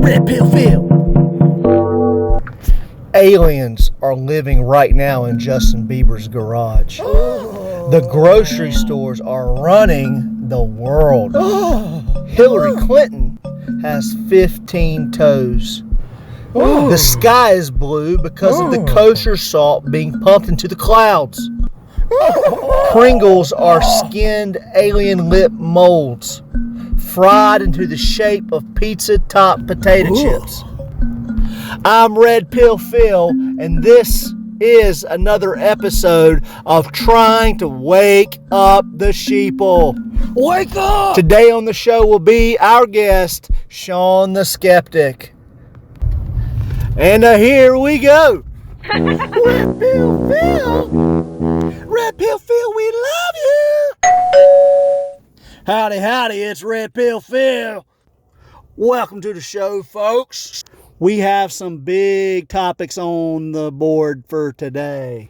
Red Pill Phil. Aliens are living right now in Justin Bieber's garage. The grocery stores are running the world. Hillary Clinton has 15 toes. The sky is blue because of the kosher salt being pumped into the clouds. Pringles are skinned alien lip molds, fried into the shape of pizza-top potato chips. I'm Red Pill Phil, and this is another episode of Trying to Wake Up the Sheeple. Wake up! Today on the show will be our guest, Sean the Skeptic. And here we go. Red Pill Phil! Red Pill Phil, we love you! Howdy, howdy, it's Red Pill Phil. Welcome to the show, folks. We have some big topics on the board for today.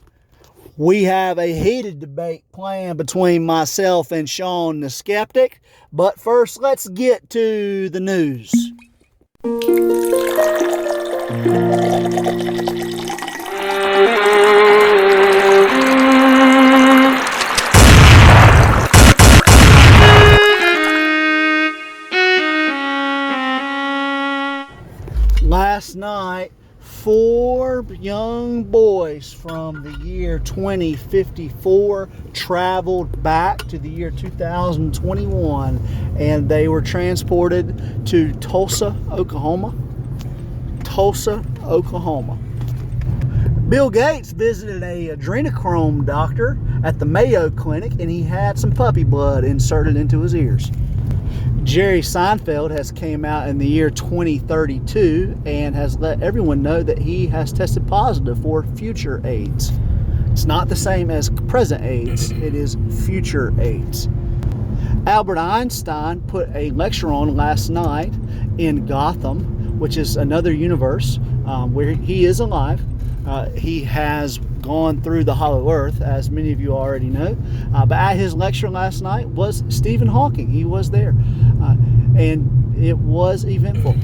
We have a heated debate planned between myself and Sean the Skeptic. But first, let's get to the news. Last night, 4 young boys from the year 2054 traveled back to the year 2021, and they were transported to Tulsa, Oklahoma. Tulsa, Oklahoma. Bill Gates visited a adrenochrome doctor at the Mayo Clinic, and he had some puppy blood inserted into his ears. Jerry Seinfeld has came out in the year 2032 and has let everyone know that he has tested positive for future AIDS. It's not the same as present AIDS, it is future AIDS. Albert Einstein put a lecture on last night in Gotham, which is another universe where he is alive. He has gone through the hollow earth, as many of you already know. But at his lecture last night was Stephen Hawking. He was there. And it was eventful.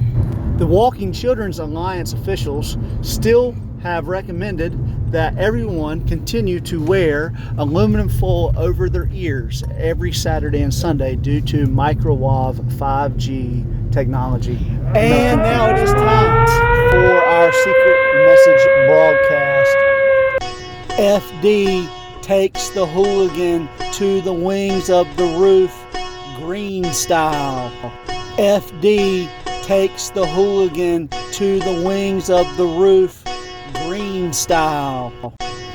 The Walking Children's Alliance officials still have recommended that everyone continue to wear aluminum foil over their ears every Saturday and Sunday due to microwave 5G technology. And now it is time for our secret message broadcast. FD takes the hooligan to the wings of the roof, green style. FD takes the hooligan to the wings of the roof, green style.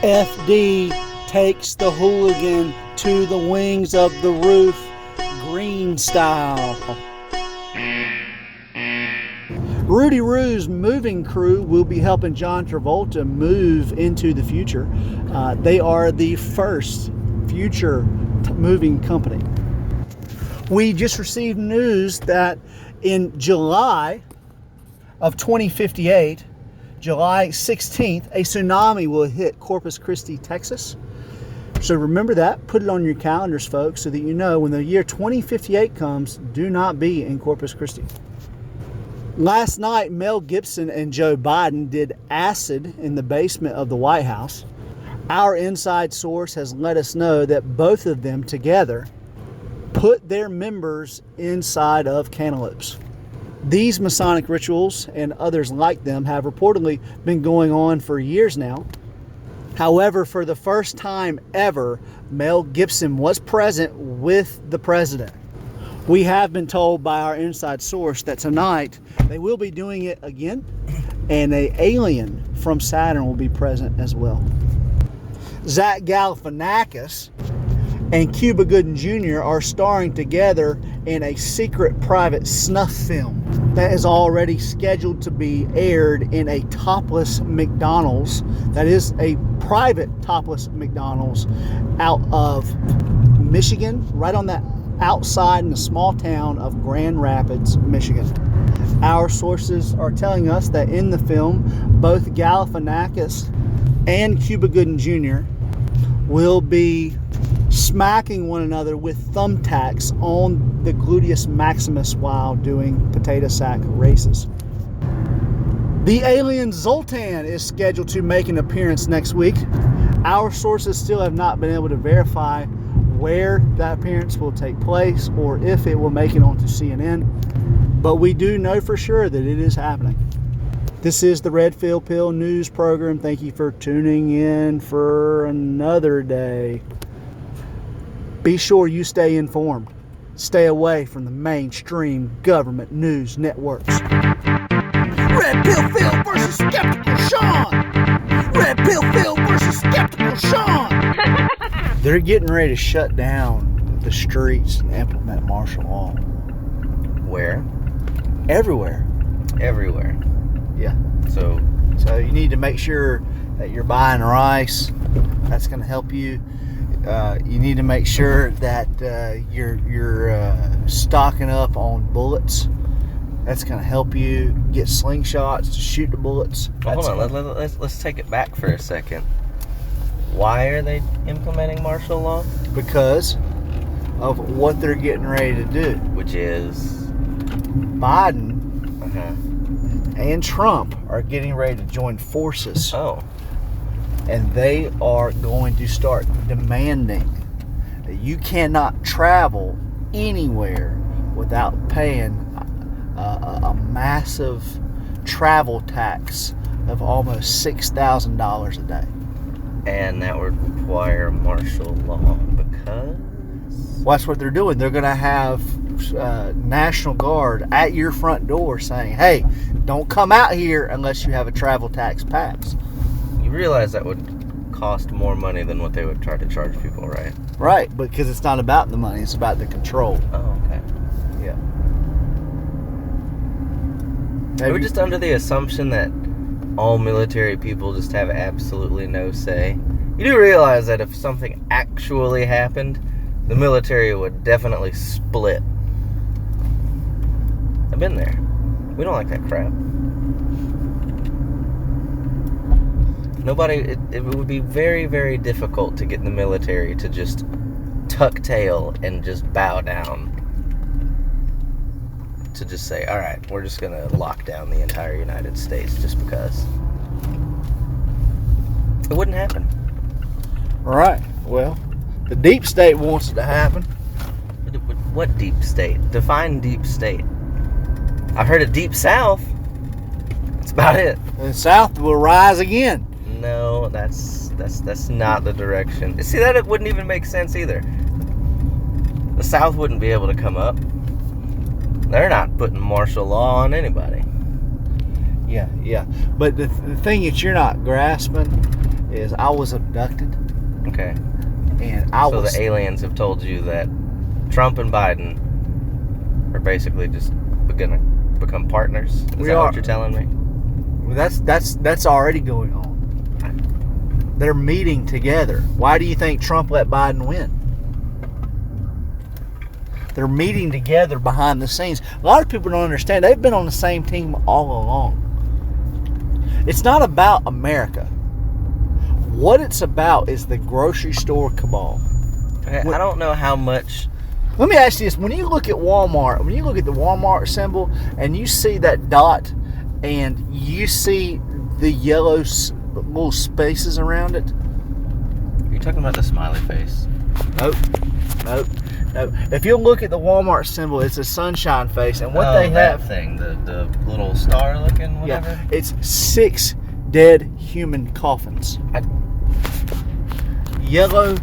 FD takes the hooligan to the wings of the roof, green style. Rudy Roo's moving crew will be helping John Travolta move into the future. They are the first future moving company. We just received news that in July of 2058, July 16th, a tsunami will hit Corpus Christi, Texas. So remember that. Put it on your calendars, folks, so that you know when the year 2058 comes, do not be in Corpus Christi. Last night, Mel Gibson and Joe Biden did acid in the basement of the White House. Our inside source has let us know that both of them together put their members inside of cantaloupes. These Masonic rituals and others like them have reportedly been going on for years now. However, for the first time ever, Mel Gibson was present with the president. We have been told by our inside source that tonight they will be doing it again, and an alien from Saturn will be present as well. Zach Galifianakis and Cuba Gooding Jr. are starring together in a secret private snuff film that is already scheduled to be aired in a topless McDonald's. That is a private topless McDonald's out of Michigan, right on that outside in the small town of Grand Rapids, Michigan. Our sources are telling us that in the film, both Galifianakis and Cuba Gooding Jr. will be smacking one another with thumbtacks on the gluteus maximus while doing potato sack races. The alien Zoltan is scheduled to make an appearance next week. Our sources still have not been able to verify where that appearance will take place or if it will make it onto CNN, but we do know for sure that it is happening. This is the Red Pill News Program. Thank you for tuning in for another day. Be sure you stay informed. Stay away from the mainstream government news networks. Red Pill Phil versus Skeptical Sean! Red Pill Phil versus Skeptical Sean! They're getting ready to shut down the streets and implement martial law. Where? Everywhere. Everywhere. Yeah. So you need to make sure that you're buying rice. That's going to help you. You need to make sure that you're stocking up on bullets. That's going to help you get slingshots to shoot the bullets. Hold on, let's take it back for a second. Why are they implementing martial law? Because of what they're getting ready to do. Which is? Biden and Trump are getting ready to join forces. Oh. And they are going to start demanding that you cannot travel anywhere without paying a massive travel tax of almost $6,000 a day. And that would require martial law because? Well, that's what they're doing. They're going to have National Guard at your front door saying, hey, don't come out here unless you have a travel tax pass. You realize that would cost more money than what they would try to charge people, right? Right, because it's not about the money, it's about the control. Oh, okay. Yeah. We're just under the assumption that all military people just have absolutely no say. You do realize that if something actually happened, the military would definitely split. I've been there. We don't like that crap. It would be very, very difficult to get the military to just tuck tail and just bow down. To just say, all right, we're just going to lock down the entire United States just because. It wouldn't happen. Right. Well, the deep state wants it to happen. What deep state? Define deep state. I've heard of deep south. That's about it. The South will rise again. No, that's not the direction. See, that it wouldn't even make sense either. The South wouldn't be able to come up. They're not putting martial law on anybody. Yeah. But the thing that you're not grasping is I was abducted. Okay. And So the aliens have told you that Trump and Biden are basically just going to become partners? Is that what you're telling me? That's already going on. They're meeting together. Why do you think Trump let Biden win? They're meeting together behind the scenes. A lot of people don't understand. They've been on the same team all along. It's not about America. What it's about is the grocery store cabal. I don't know how much. Let me ask you this. When you look at Walmart, when you look at the Walmart symbol and you see that dot and you see the yellow little spaces around it. Are you talking about the smiley face? Nope. If you look at the Walmart symbol, it's a sunshine face, and what they have thing, the little star looking whatever. Yeah, it's 6 dead human coffins. Yellow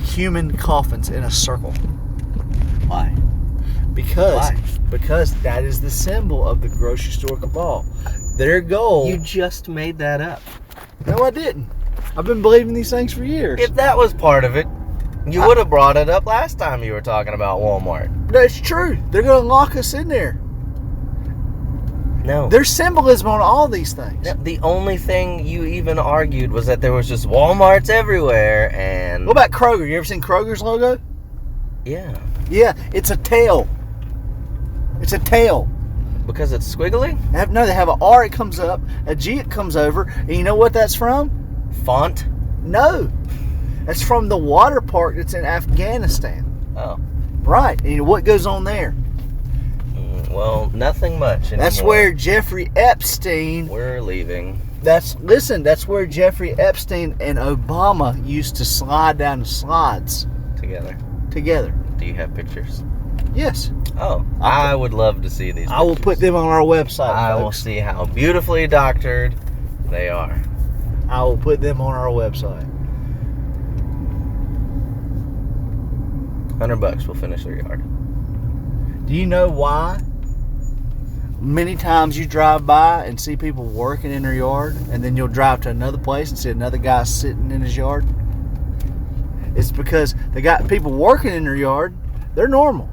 human coffins in a circle. Why? Because that is the symbol of the grocery store cabal. Their goal. You just made that up. No, I didn't. I've been believing these things for years. If that was part of it, you would have brought it up last time you were talking about Walmart. That's true. They're going to lock us in there. No. There's symbolism on all these things. The only thing you even argued was that there was just Walmarts everywhere and... What about Kroger? You ever seen Kroger's logo? Yeah. Yeah, it's a tail. It's a tail. Because it's squiggly? No, they have an R, it comes up, a G, it comes over, and you know what that's from? Font? No. That's from the water park that's in Afghanistan. Oh. Right. And you know what goes on there? Well, nothing much anymore. That's where Jeffrey Epstein... We're leaving. That's where Jeffrey Epstein and Obama used to slide down the slides. Together. Do you have pictures? Yes. Oh, I would love to see these pictures. I will put them on our website, I will see how beautifully doctored they are. I will put them on our website. $100 will finish their yard. Do you know why? Many times you drive by and see people working in their yard, and then you'll drive to another place and see another guy sitting in his yard. It's because people working in their yard, they're normal.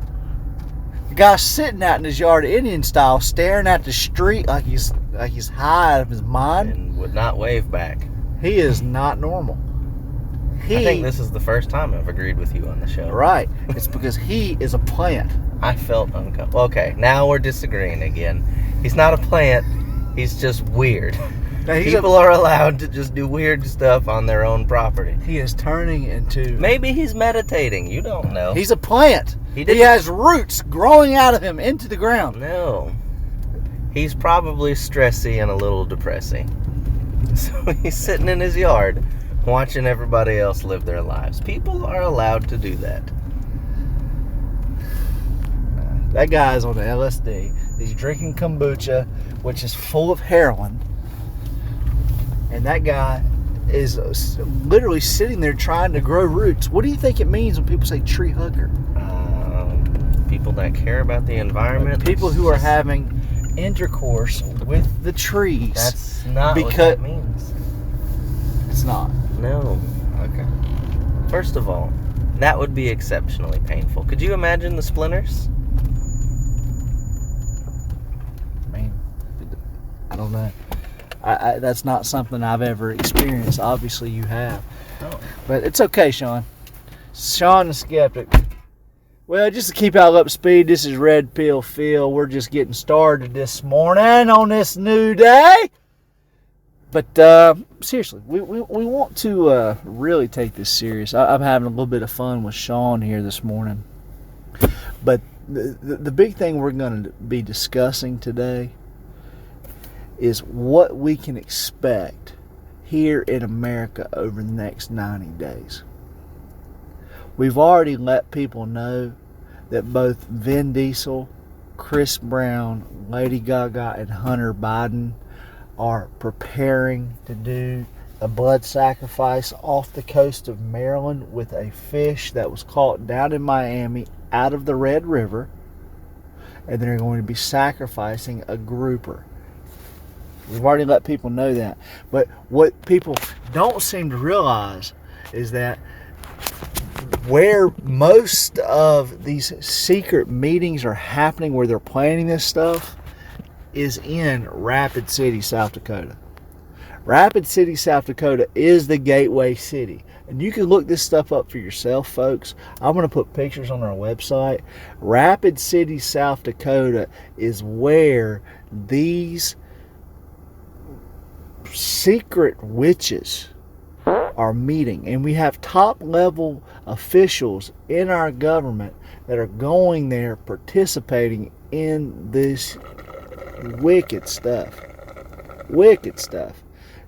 The guy sitting out in his yard Indian style, staring at the street like he's high out of his mind, And would not wave back. He is not normal. I think this is the first time I've agreed with you on the show. Right. It's because he is a plant. I felt uncomfortable. Okay, now we're disagreeing again. He's not a plant. He's just weird. People are allowed to just do weird stuff on their own property. He is turning into... Maybe he's meditating. You don't know. He's a plant. He has roots growing out of him into the ground. No. He's probably stressy and a little depressing. So he's sitting in his yard watching everybody else live their lives. People are allowed to do that. That guy's on the LSD. He's drinking kombucha, which is full of heroin. And that guy is literally sitting there trying to grow roots. What do you think it means when people say tree hugger? People that care about the environment. People who are having intercourse with the trees. That's not what that means. It's not. No. Okay. First of all, that would be exceptionally painful. Could you imagine the splinters? I don't know. That's not something I've ever experienced. Obviously, you have. Oh. But it's okay, Sean. Sean the Skeptic. Well, just to keep y'all up to speed, this is Red Pill Phil. We're just getting started this morning on this new day. But seriously, we want to really take this serious. I'm having a little bit of fun with Sean here this morning. But the big thing we're going to be discussing today is what we can expect here in America over the next 90 days. We've already let people know that both Vin Diesel, Chris Brown, Lady Gaga, and Hunter Biden are preparing to do a blood sacrifice off the coast of Maryland with a fish that was caught down in Miami out of the Red River, and they're going to be sacrificing a grouper. We've already let people know that. But what people don't seem to realize is that where most of these secret meetings are happening, where they're planning this stuff, is in Rapid City, South Dakota. Rapid City, South Dakota is the gateway city. And you can look this stuff up for yourself, folks. I'm going to put pictures on our website. Rapid City, South Dakota is where these secret witches are meeting, and we have top level officials in our government that are going there participating in this wicked stuff.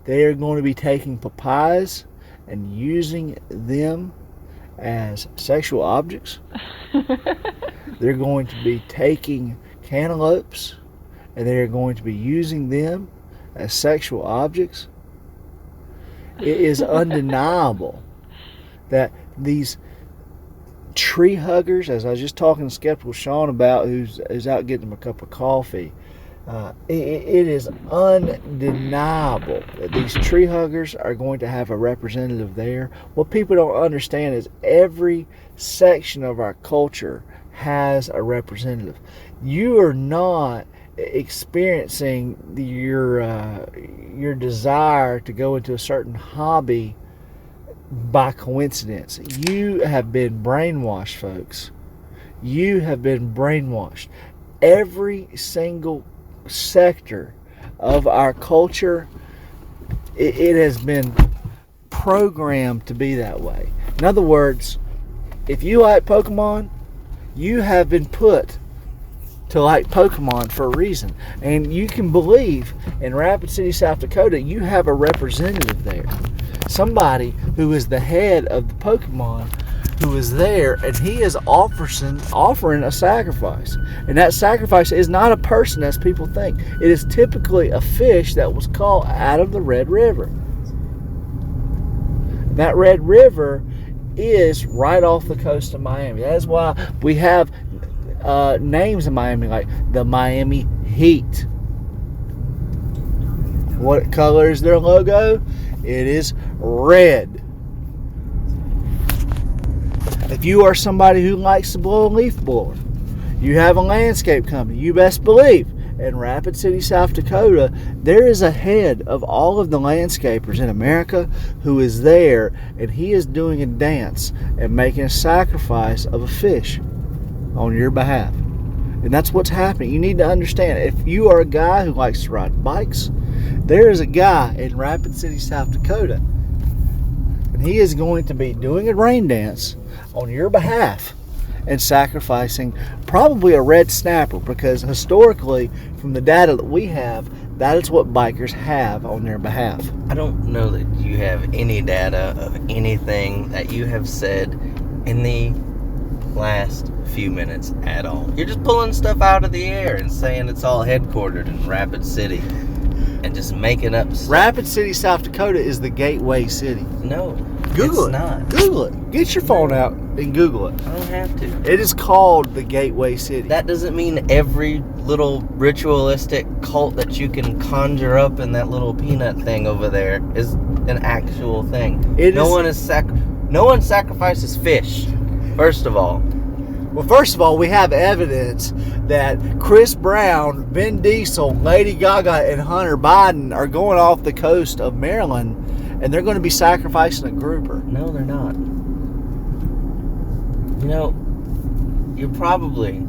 They are going to be taking papayas and using them as sexual objects. They're going to be taking cantaloupes and they're going to be using them as sexual objects. It is undeniable that these tree huggers, as I was just talking to Skeptical Sean about, who's out getting him a cup of coffee, it is undeniable that these tree huggers are going to have a representative there. What people don't understand is every section of our culture has a representative. You are not experiencing your desire to go into a certain hobby by coincidence. You have been brainwashed, folks. You have been brainwashed. Every single sector of our culture, it has been programmed to be that way. In other words, if you like Pokemon, you have been put to like Pokemon for a reason. And you can believe in Rapid City, South Dakota, you have a representative there. Somebody who is the head of the Pokemon who is there, and he is offering a sacrifice. And that sacrifice is not a person as people think. It is typically a fish that was caught out of the Red River. That Red River is right off the coast of Miami. That is why we have names in Miami like the Miami Heat. What color is their logo? It is red. If you are somebody who likes to blow a leaf blower, you have a landscape company, you best believe in Rapid City, South Dakota, there is a head of all of the landscapers in America who is there, and he is doing a dance and making a sacrifice of a fish on your behalf. And that's what's happening. You need to understand, if you are a guy who likes to ride bikes, there is a guy in Rapid City, South Dakota, and he is going to be doing a rain dance on your behalf and sacrificing probably a red snapper, because historically, from the data that we have, that is what bikers have on their behalf. I don't know that you have any data of anything that you have said in the last few minutes at all. You're just pulling stuff out of the air and saying it's all headquartered in Rapid City and just making up stuff. Rapid City, South Dakota is the gateway city. No, Google it's it. not. Google it. Get your phone out and Google it. I don't have to. It is called the gateway city. That doesn't mean every little ritualistic cult that you can conjure up in that little peanut thing over there is an actual thing. No one sacrifices fish, first of all. Well, first of all, we have evidence that Chris Brown, Vin Diesel, Lady Gaga, and Hunter Biden are going off the coast of Maryland, and they're going to be sacrificing a grouper. No, they're not. You know, you probably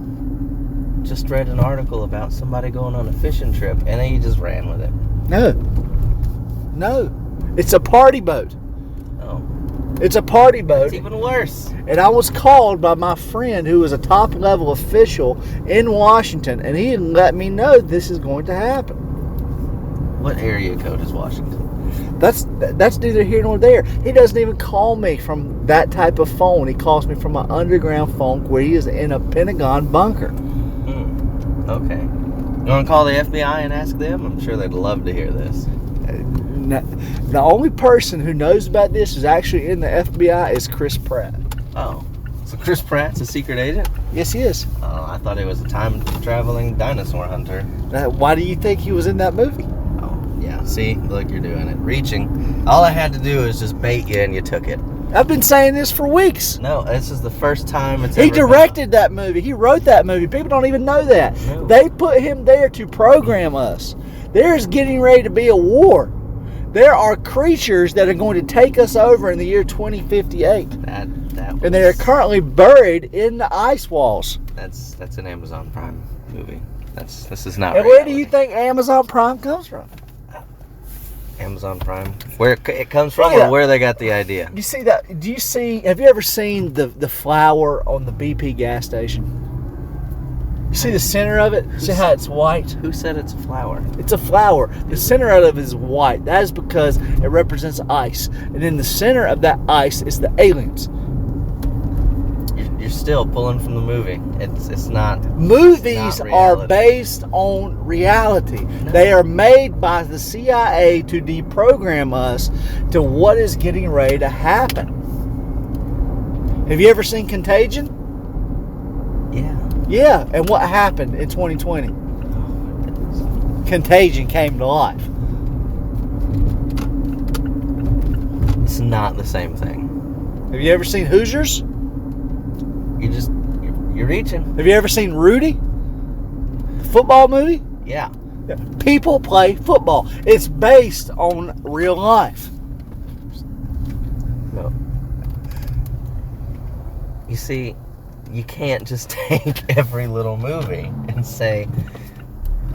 just read an article about somebody going on a fishing trip, and then you just ran with it. No. It's a party boat. Oh. It's a party boat. It's even worse. And I was called by my friend who is a top-level official in Washington, and he let me know this is going to happen. What area code is Washington? That's neither here nor there. He doesn't even call me from that type of phone. He calls me from an underground phone where he is in a Pentagon bunker. Okay. You want to call the FBI and ask them? I'm sure they'd love to hear this. The only person who knows about this is actually in the FBI is Chris Pratt. Oh. So Chris Pratt's a secret agent? Yes, he is. Oh, I thought he was a time-traveling dinosaur hunter. Why do you think he was in that movie? Yeah, see? Look, you're doing it. Reaching. All I had to do is just bait you and you took it. I've been saying this for weeks. No, this is the first time it's He directed that movie. He wrote that movie. People don't even know that. No. They put him there to program us. There is getting ready to be a war. There are creatures that are going to take us over in the year 2058. And they are currently buried in the ice walls. That's an Amazon Prime movie. This is not And reality. where do you think Amazon Prime comes from? Amazon Prime? Where it comes from, or where they got the idea? You see that? Have you ever seen the flower on the BP gas station? You see the center of it? See how it's white? Who said it's a flower? It's a flower. The center of it is white. That is because it represents ice. And in the center of that ice is the aliens. You're still pulling from the movie. It's not. Movies not are reality. based on reality. No. They are made by the CIA to deprogram us to what is getting ready to happen. Have you ever seen Contagion? Yeah. Yeah, and what happened in 2020? Contagion came to life. It's not the same thing. Have you ever seen Hoosiers? You're reaching. Have you ever seen Rudy? The football movie? Yeah. People play football. It's based on real life. No. You see, you can't just take every little movie and say,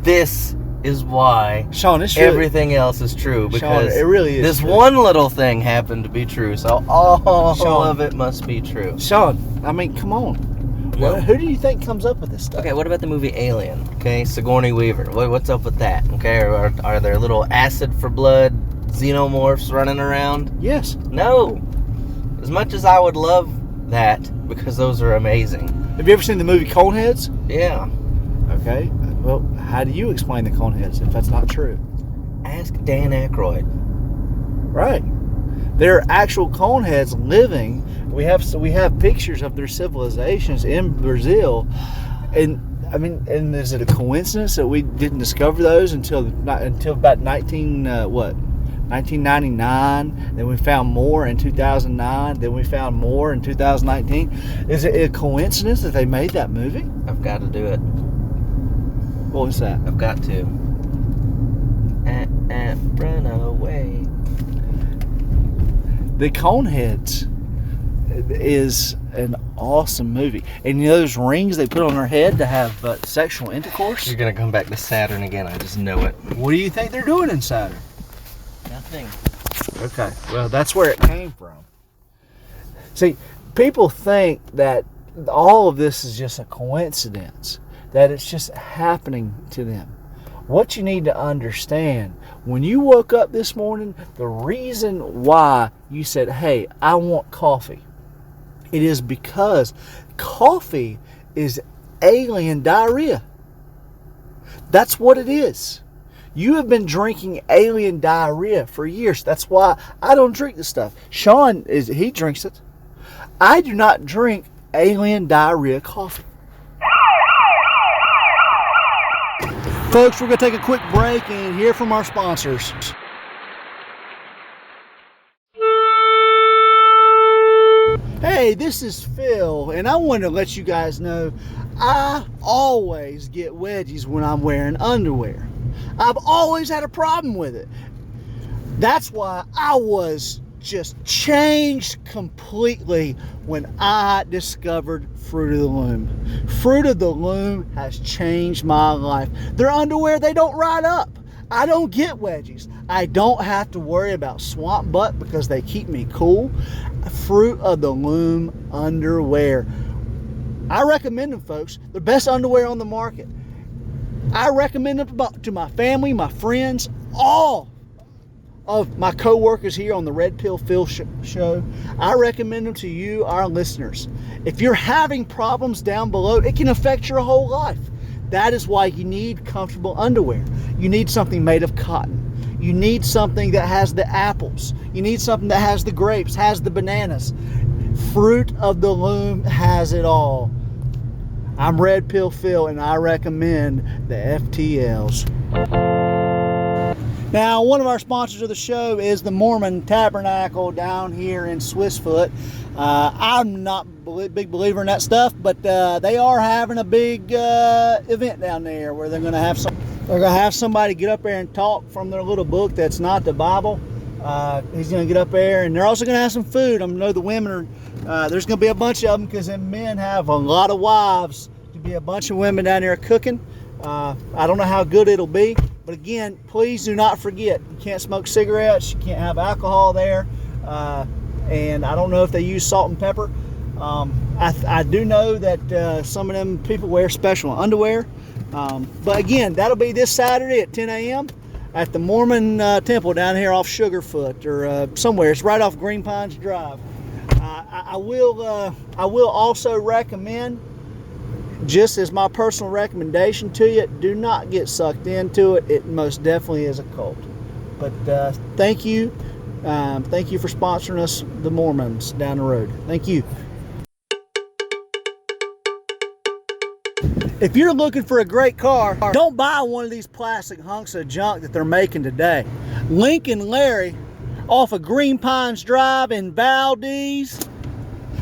this is why Sean, it's really, everything else is true. Because Sean, it really is this true. one little thing happened to be true, so all Sean, of it must be true. Sean, I mean, come on. No. Who do you think comes up with this stuff? Okay, what about the movie Alien? Okay, Sigourney Weaver. What's up with that? Okay, are there little acid for blood xenomorphs running around? Yes. No. As much as I would love that, because those are amazing. Have you ever seen the movie Coneheads? Yeah. Okay. Well, how do you explain the Coneheads if that's not true? Ask Dan Aykroyd. Right. There are actual coneheads living. We have pictures of their civilizations in Brazil, and I mean, and is it a coincidence that we didn't discover those until about 1999? Then we found more in 2009. Then we found more in 2019. Is it a coincidence that they made that movie? I've got to do it. What was that? I've got to. Run away. The Coneheads is an awesome movie. And you know those rings they put on their head to have sexual intercourse? You're going to come back to Saturn again. I just know it. What do you think they're doing in Saturn? Nothing. Okay, well, that's where it came from. See, people think that all of this is just a coincidence, that it's just happening to them. What you need to understand, when you woke up this morning, the reason why you said, hey, I want coffee, it is because coffee is alien diarrhea. That's what it is. You have been drinking alien diarrhea for years. That's why I don't drink this stuff. Sean, he drinks it. I do not drink alien diarrhea coffee. Folks, we're going to take a quick break and hear from our sponsors. Hey, this is Phil, and I want to let you guys know I always get wedgies when I'm wearing underwear. I've always had a problem with it. That's why I was just changed completely when I discovered Fruit of the Loom. Fruit of the Loom has changed my life. Their underwear, they don't ride up. I don't get wedgies. I don't have to worry about swamp butt because they keep me cool. Fruit of the Loom underwear. I recommend them, folks. The best underwear on the market. I recommend them to my family, my friends, all of my co-workers here on the Red Pill Phil show. I recommend them to you, our listeners. If you're having problems down below, it can affect your whole life. That is why you need comfortable underwear. You need something made of cotton. You need something that has the apples. You need something that has the grapes, has the bananas. Fruit of the Loom has it all. I'm Red Pill Phil, and I recommend the FTLs. Now, one of our sponsors of the show is the Mormon Tabernacle down here in Swissfoot. I'm not a big believer in that stuff, but they are having a big event down there where they're going to have somebody get up there and talk from their little book that's not the Bible. He's going to get up there, and they're also going to have some food. I know the women are, there's going to be a bunch of them because them men have a lot of wives. To be a bunch of women down there cooking. I don't know how good it'll be, but again, please do not forget, you can't smoke cigarettes, you can't have alcohol there, and I don't know if they use salt and pepper. I do know that some of them people wear special underwear, but again, that'll be this Saturday at 10 a.m. at the Mormon Temple down here off Sugarfoot or somewhere. It's right off Green Pines Drive. I will also recommend, just as my personal recommendation to you, do not get sucked into it. It most definitely is a cult. But thank you for sponsoring us, the Mormons, down the road. Thank you. If you're looking for a great car, don't buy one of these plastic hunks of junk that they're making today. Lincoln Larry off of Green Pines Drive in Valdez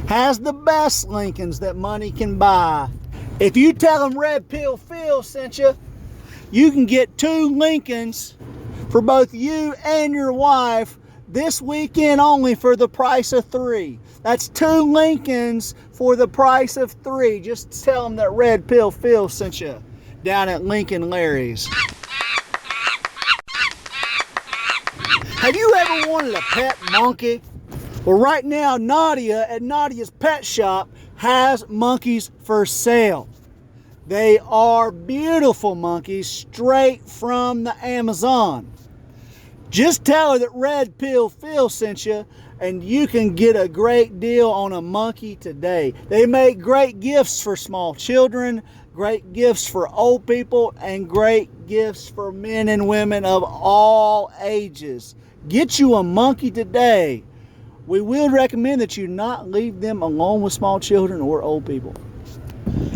has the best Lincolns that money can buy. If you tell them Red Pill Phil sent you, you can get 2 Lincolns for both you and your wife this weekend only for the price of 3. That's 2 Lincolns for the price of 3. Just tell them that Red Pill Phil sent you down at Lincoln Larry's. Have you ever wanted a pet monkey? Well, right now, Nadia at Nadia's Pet Shop has monkeys for sale. They are beautiful monkeys straight from the Amazon. Just tell her that Red Pill Phil sent you, and you can get a great deal on a monkey today. They make great gifts for small children, great gifts for old people, and great gifts for men and women of all ages. Get you a monkey today. We will recommend that you not leave them alone with small children or old people.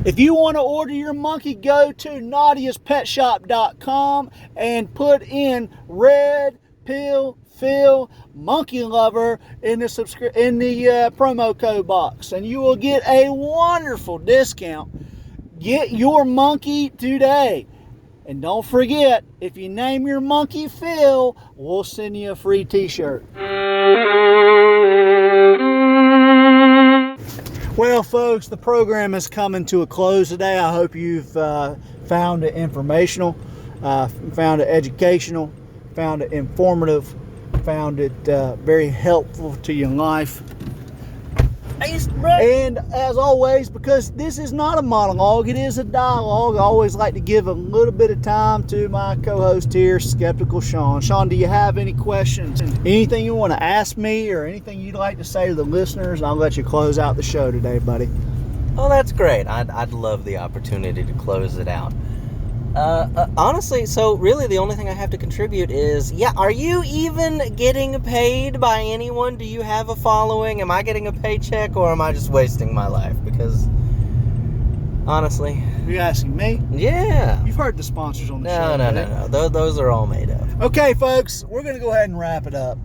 If you want to order your monkey, go to nadiaspetshop.com and put in Red Pill Phil Monkey Lover in the promo code box, and you will get a wonderful discount. Get your monkey today. And don't forget, if you name your monkey Phil, we'll send you a free t-shirt. Well, folks, the program is coming to a close today. I hope you've found it informational, found it educational, found it informative, found it very helpful to your life. And as always, because this is not a monologue, it is a dialogue, I always like to give a little bit of time to my co-host here, Skeptical Sean. Sean, do you have any questions? Anything you want to ask me or anything you'd like to say to the listeners? I'll let you close out the show today, buddy. Oh, that's great. I'd love the opportunity to close it out. Honestly, so really the only thing I have to contribute is, are you even getting paid by anyone? Do you have a following? Am I getting a paycheck, or am I just wasting my life? Because, honestly... You're asking me? Yeah. You've heard the sponsors on the show. No. Those are all made up. Okay, folks, we're going to go ahead and wrap it up.